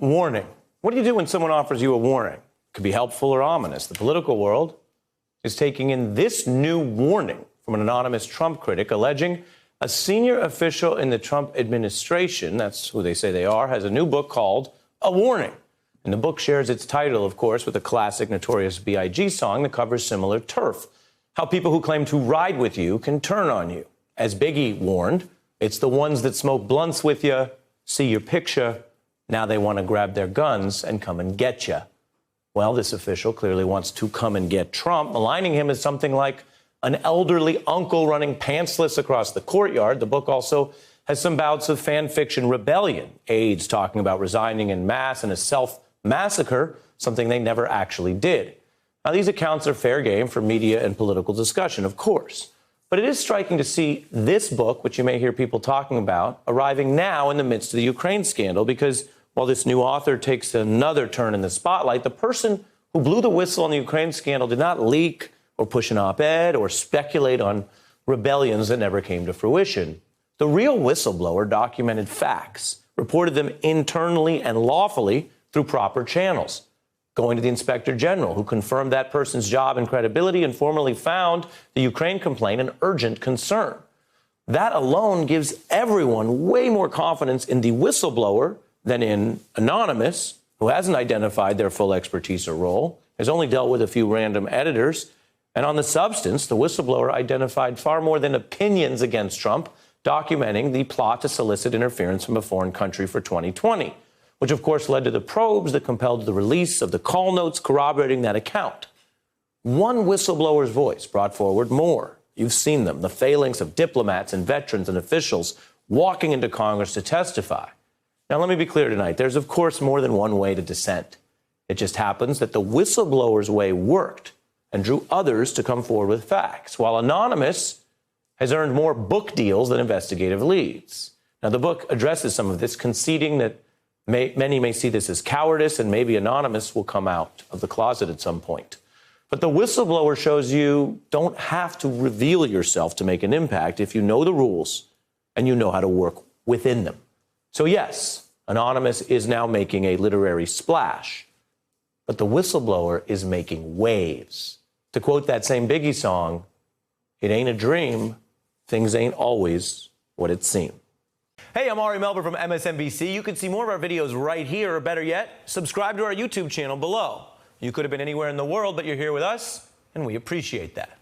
Warning. What do you do when someone offers you a warning? It could be helpful or ominous. The political world is taking in this new warning from an anonymous Trump critic alleging a senior official in the Trump administration, that's who they say they are, has a new book called A Warning. And the book shares its title, of course, with a classic Notorious B.I.G. song that covers similar turf. How people who claim to ride with you can turn on you. As Biggie warned, it's the ones that smoke blunts with you, see your picture, now they want to grab their guns and come and get you. Well, this official clearly wants to come and get Trump, maligning him as something like an elderly uncle running pantsless across the courtyard. The book also has some bouts of fan fiction rebellion, aides talking about resigning en masse and a self-massacre, something they never actually did. Now, these accounts are fair game for media and political discussion, of course. But it is striking to see this book, which you may hear people talking about, arriving now in the midst of the Ukraine scandal, because while this new author takes another turn in the spotlight, the person who blew the whistle on the Ukraine scandal did not leak or push an op-ed or speculate on rebellions that never came to fruition. The real whistleblower documented facts, reported them internally and lawfully through proper channels, going to the inspector general, who confirmed that person's job and credibility and formally found the Ukraine complaint an urgent concern. That alone gives everyone way more confidence in the whistleblower than in Anonymous, who hasn't identified their full expertise or role, has only dealt with a few random editors. And on the substance, the whistleblower identified far more than opinions against Trump, documenting the plot to solicit interference from a foreign country for 2020, which of course led to the probes that compelled the release of the call notes corroborating that account. One whistleblower's voice brought forward more. You've seen them, the failings of diplomats and veterans and officials walking into Congress to testify. Now, let me be clear tonight. There's, of course, more than one way to dissent. It just happens that the whistleblower's way worked and drew others to come forward with facts, while Anonymous has earned more book deals than investigative leads. Now, the book addresses some of this, conceding that many may see this as cowardice, and maybe Anonymous will come out of the closet at some point. But the whistleblower shows you don't have to reveal yourself to make an impact if you know the rules and you know how to work within them. So yes, Anonymous is now making a literary splash, but the whistleblower is making waves. To quote that same Biggie song, it ain't a dream, things ain't always what it seems. Hey, I'm Ari Melber from MSNBC. You can see more of our videos right here, or better yet, subscribe to our YouTube channel below. You could have been anywhere in the world, but you're here with us, and we appreciate that.